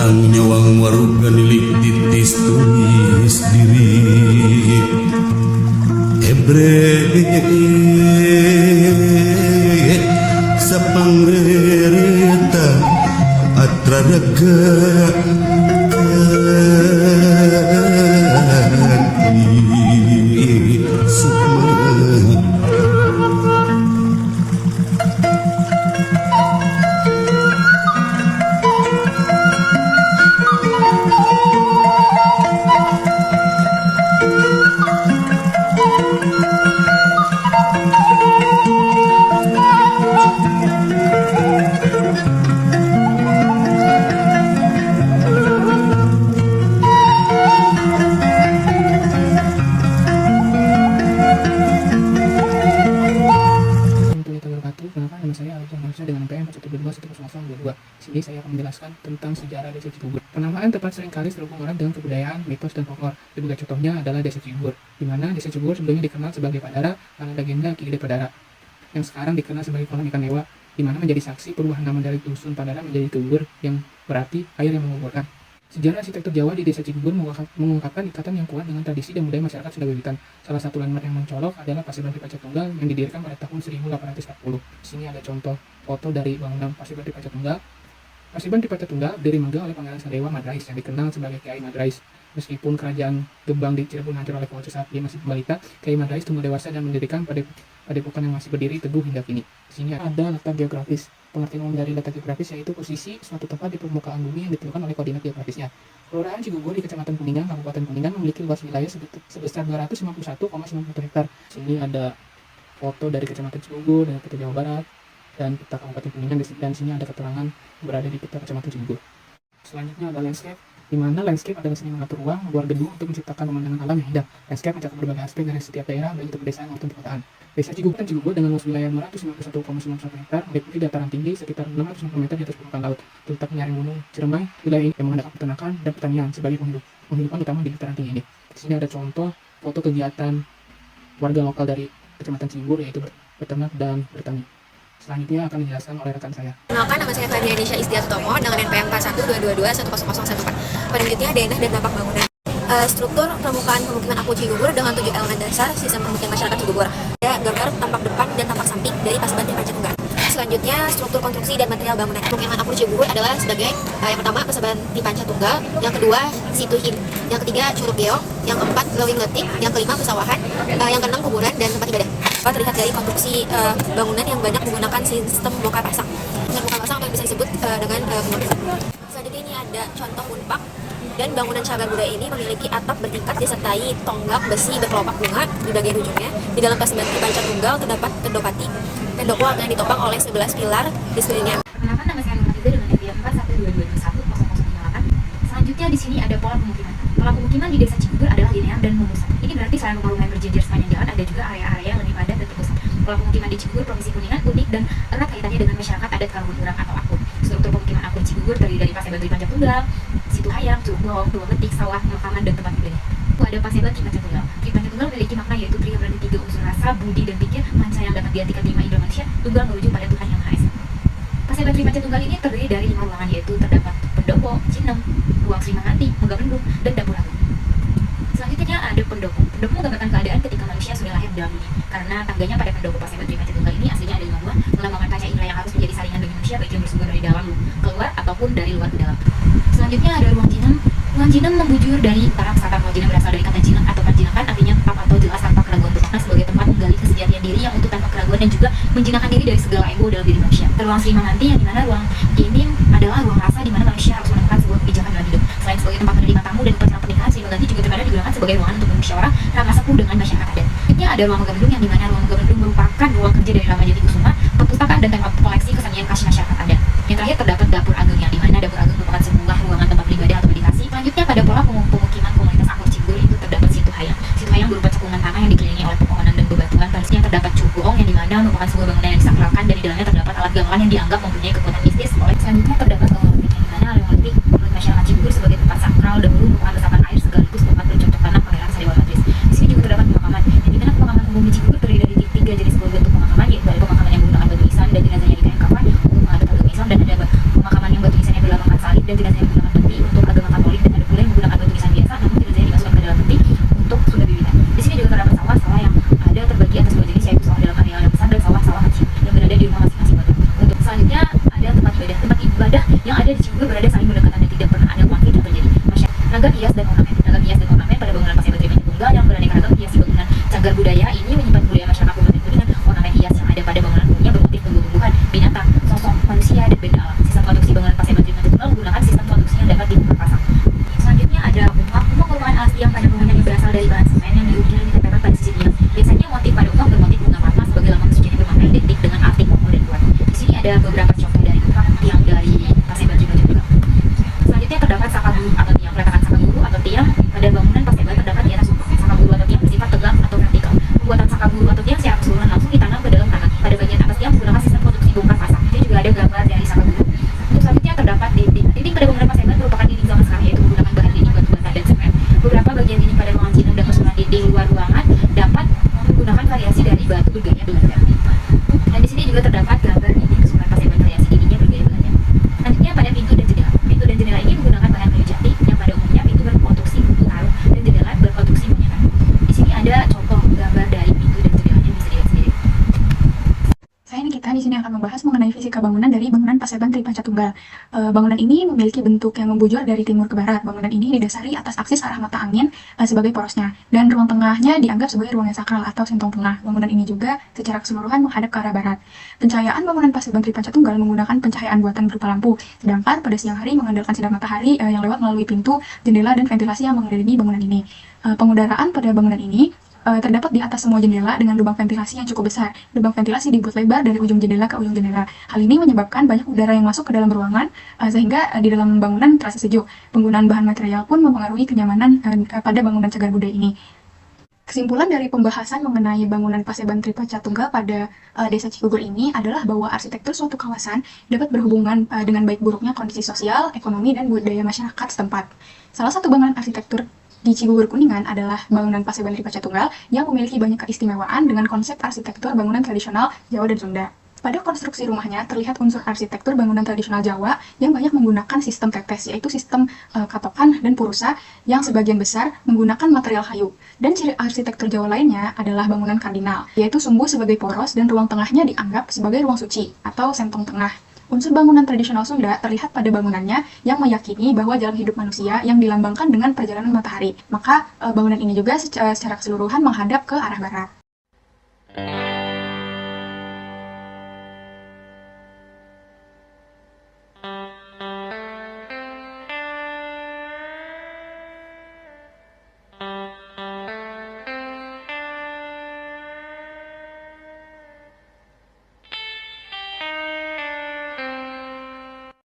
ang nyawang warug ganilik ditis tumis diri Ebre sa pangrereta at raraga dengan PM 122 Sini saya akan menjelaskan tentang sejarah Desa Cibubur. Penamaan tempat seringkali berhubungan dengan kebudayaan, mitos, dan folklor. Sebagai contohnya adalah Desa Cibubur, di mana Desa Cibubur sebelumnya dikenal sebagai Padara karena legenda Ki Gede Padara, yang sekarang dikenal sebagai kolam ikan dewa, di mana menjadi saksi perubahan nama dari dusun Padara menjadi Tubur, yang berarti air yang menguburkan. Sejarah arsitektur Jawa di Desa Cibubur mengungkapkan ikatan yang kuat dengan tradisi dan budaya masyarakat Sunda Wiwitan. Salah satu landmark yang mencolok adalah Paseban Tripaca Tunggal yang didirikan pada tahun 1840. Di sini ada contoh foto dari bangunan Paseban Tripaca Tunggal. Paseban Tripaca Tunggal berdiri megah oleh Pangeran Sadewa Madrais yang dikenal sebagai Kiai Madrais. Meskipun kerajaan Gebang di Cirebon hancur oleh Poco saat dia masih balita, Kiai Madrais tumbuh dewasa dan mendirikan padepokan yang masih berdiri teguh hingga kini. Di sini ada letak geografis. Pengertian umum dari letak geografis yaitu posisi suatu tempat di permukaan bumi yang ditentukan oleh koordinat geografisnya. Kelurahan Cibubur di Kecamatan Kuningan, Kabupaten Kuningan memiliki luas wilayah sebesar 251,90 hektar. Sini ada foto dari Kecamatan Cibubur dan peta Jawa Barat dan peta Kabupaten Kuningan, dan sini ada keterangan berada di peta Kecamatan Cibubur. Selanjutnya ada landscape, di mana landscape adalah seni mengatur ruang luar gedung untuk menciptakan pemandangan alam yang indah. Landscape mencakup berbagai aspek dari setiap daerah, baik itu pedesaan maupun perkotaan. Desa Cibubur dengan luas wilayah 291,91 hektar meliputi dataran tinggi sekitar 650 meter di atas permukaan laut. Terletak di lereng Gunung Ciremai, wilayah ini yang mengandalkan peternakan dan pertanian sebagai penghidupan utama di dataran tinggi ini. Di sini ada contoh foto kegiatan warga lokal dari Kecamatan Cibubur, yaitu beternak dan bertani. Selanjutnya akan dijelaskan oleh rekan saya. Kenalkan, nama saya Fadlia Nisha Istiartomo dengan NPM 4122210014. Penelitian denah dan dampak bangunan. Struktur permukaan pemukiman Aku Cibubur dengan 7 elemen dasar sistem pemukiman masyarakat Cibubur. Ada gambar tampak depan dan tampak samping dari Paseban Tripaca Tunggal. Selanjutnya, struktur konstruksi dan material bangunan. Pemukiman Aku Cibubur adalah sebagai yang pertama Paseban Tripaca Tunggal, yang kedua Situhin, yang ketiga Curug Geong, yang keempat Leuwing Letik, yang kelima pesawahan, yang keenam kuburan dan tempat ibadah. Terlihat dari konstruksi bangunan yang banyak menggunakan sistem bongkar pasang. Dengan bongkar pasang apa yang bisa disebut dengan bongkar pasang. Selanjutnya ini ada contoh unpak. Dan bangunan cagar budaya ini memiliki atap bertingkat disertai tonggak besi berkelopak bunga di bagian ujungnya. Di dalam Paseban Tripaca Tunggal terdapat pendopati. Pendopo yang ditopang oleh 11 pilar di sekelilingnya. Perkenalkan, nama saya Nurmatiza dengan NPM 4122210014. Selanjutnya di sini ada pola pemukiman. Pola pemukiman di Desa Cibubur adalah linear dan memusat. Ini berarti selain rumah-rumah yang berjejer sepanjang jalan, ada juga area-area yang lebih padat dan terpusat. Pola pemukiman di Cibubur, Provinsi Kuningan unik dan erat kaitannya dengan masyarakat adat Kalungurang atau Akun. Struktur pemukiman Akun Cibubur terdiri dari Paseban Tripaca Tunggal, Situhayam, Curug Geong, Dua Betik, Sawah, Pemakaman, dan tempat ibadah. Ada Paseban Tripaca Tunggal. Tripaca Tunggal memiliki makna yaitu pria berarti 3 unsur rasa, budi, dan pikir, manca yang dapat diartikan 5 indera manusia, tunggal merujuk pada Tuhan Yang Maha Esa. Paseban Tripaca Tunggal ini terdiri dari 5 ruangan, yaitu terdapat pendopo, cinem, ruang Sri Manganti, Megabendung, dan dapur agung. Selanjutnya ada pendopo. Pendopo menggambarkan keadaan ketika manusia sudah lahir di dalam bumi. Karena tangganya pada pendopo Paseban Tripaca Tunggal ini aslinya ada 5 buah, melambangkan kaca indera yang harus menjadi saringan bagi manusia, baik yang bersumber dari dalam keluar ataupun dari luar ke dalam. Selanjutnya ada ruang jinem. Ruang jinem membujur dari para pesatap. Ruang jinem berasal dari kata jinak atau panjinakan, artinya tetap atau jelas tanpa keraguan, bermakna sebagai tempat menggali kesejatian diri yang utuh tanpa keraguan dan juga menjinakkan diri dari segala ego dalam diri manusia. Ruang Sri Manganti, yang dimana ruang ini adalah ruang rasa di mana manusia harus menemukan sebuah kebijakan dalam hidup. Selain sebagai tempat menerima tamu dan upacara pernikahan, Sri Manganti juga terkadang digunakan sebagai ruangan untuk bermusyawarah rangka sepuh dengan masyarakat adat. Selanjutnya ada ruang Megabendung, yang dimana ruang Megabendung merupakan ruang kerja dari Ramajati Kusuma, perpustakaan dan tempat koleksi kesenian khas masyarakat adat. Yang terakhir terdapat dapur agung, yang dimana dapur agung merupakan sebuah ruangan tempat beribadah atau meditasi. Selanjutnya pada pola pemukiman komunitas Aku Cibubur itu terdapat Situhayam. Situhayam berupa cekungan tanah yang dikelilingi oleh pepohonan dan bebatuan. Selanjutnya terdapat Curug Geong, yang dimana merupakan sebuah bangunan yang disakralkan dan di dalamnya terdapat alat gamelan yang dianggap mempunyai kekuatan mistis. Selanjutnya terdapat Leuwing Letik, yang dimana Leuwing Letik menurut masyarakat Cibubur sebagai tempat sakral dahulu merupakan resapan air sekaligus tempat bercocok tanam Pangeran Sadewa Madrais. Di sini juga terdapat pemakaman, yang dimana pemakaman umum di Cibubur terdiri dari 3 jenis bentuk pemakaman, yaitu ada pemakaman yang menggunakan batu nisan dan jenazahnya dikain kafan untuk menghadap agama Islam, dan ada pemakaman yang batu nisannya berlambangkan salib dan jenazahnya menggunakan peti ibadah yang ada di Cibubur berada saling berdekatan dan tidak pernah ada konflik yang terjadi. Ragam hias dan ornamen pada bangunan Paseban Tripacet Tunggal yang beraneka ragam hiasi bangunan cagar budaya ini menyimpan budaya masyarakat Kabupaten Kuningan. Ornamen hias yang ada pada bangunan umumnya bermotif tumbuh-tumbuhan, binatang, sosok manusia, dan benda alam. Sistem konstruksi bangunan Paseban Tripacet Tunggal menggunakan sistem konstruksi yang dapat dibuka pasang. Selanjutnya ada umpak merupakan alas tiang pada bangunan yang berasal dari bahan semen yang diukir dan ditempelkan pada sisi tiang. Biasanya motif pada umpak bermotif bunga palma sebagai lambang kesucian yang bermakna identik dengan arti kokoh dan kuat. Di sini ada beberapa contoh dari umpak tiang dari Paseban Tripacet Tunggal. Selanjutnya terdapat saka guru atau tiang. Peletakan saka guru atau tiang pada bangunan Paseban terdapat di atas umpak. Saka guru atau tiang bersifat tegak atau vertikal. Pembuatan saka guru atau tiang secara keseluruhan langsung ditanam ke dalam tanah. Pada bagian atas tiang menggunakan sistem konstruksi bongkar pasang. Ini juga ada gambar dari saka guru. Untuk selanjutnya terdapat dinding. Dinding pada bangunan Paseban merupakan dinding zaman sekarang, yaitu menggunakan bahan dinding batu bata dan semen. Beberapa bagian dinding pada ruangan Cina dan keseluruhan dinding luar ruangan dapat menggunakan variasi dari batu bergaya Belanda. Dan di sini juga terdapat gambar dinding keseluruhan Paseban variasi dindingnya bergaya Belanda. Selanjutnya pada pintu dan jendela. Pintu dan jendela ini menggunakan bahan kayu jati yang pada umumnya pintu berkonstruksi buku taruh dan jendela berkonstruksi monyetan. Di sini ada contoh gambar dari pintu dan jendelanya, bisa dilihat sendiri. Saya Nikita di sini akan membahas mengenai fisika bangunan dari bangunan Paseban Tripacet Tunggal. Bangunan ini memiliki bentuk yang membujur dari timur ke barat. Bangunan ini didasari atas aksis arah mata angin sebagai porosnya, dan ruang tengahnya dianggap sebagai ruang yang sakral atau sentong tengah. Bangunan ini juga secara keseluruhan menghadap ke arah barat. Pencahayaan bangunan Paseban Tripacet Tunggal menggunakan pencahayaan buatan berupa lampu, sedangkan pada siang hari mengandalkan sinar matahari yang lewat melalui pintu, jendela, dan ventilasi yang mengelilingi bangunan ini. Pengudaraan pada bangunan ini terdapat di atas semua jendela dengan lubang ventilasi yang cukup besar. Lubang ventilasi dibuat lebar dari ujung jendela ke ujung jendela. Hal ini menyebabkan banyak udara yang masuk ke dalam ruangan sehingga di dalam bangunan terasa sejuk. Penggunaan bahan material pun mempengaruhi kenyamanan pada bangunan cagar budaya ini. Kesimpulan dari pembahasan mengenai bangunan Paseban Tripacet Tunggal pada Desa Cibubur ini adalah bahwa arsitektur suatu kawasan dapat berhubungan dengan baik buruknya kondisi sosial, ekonomi, dan budaya masyarakat setempat. Salah satu bangunan arsitektur di Cibubur Kuningan adalah bangunan Paseban Tripacet Tunggal yang memiliki banyak keistimewaan dengan konsep arsitektur bangunan tradisional Jawa dan Sunda. Pada konstruksi rumahnya terlihat unsur arsitektur bangunan tradisional Jawa yang banyak menggunakan sistem tetes, yaitu sistem katokan dan purusa yang sebagian besar menggunakan material kayu. Dan ciri arsitektur Jawa lainnya adalah bangunan kardinal, yaitu sumbu sebagai poros dan ruang tengahnya dianggap sebagai ruang suci atau sentong tengah. Unsur bangunan tradisional Sunda terlihat pada bangunannya yang meyakini bahwa jalan hidup manusia yang dilambangkan dengan perjalanan matahari. Maka bangunan ini juga secara keseluruhan menghadap ke arah barat.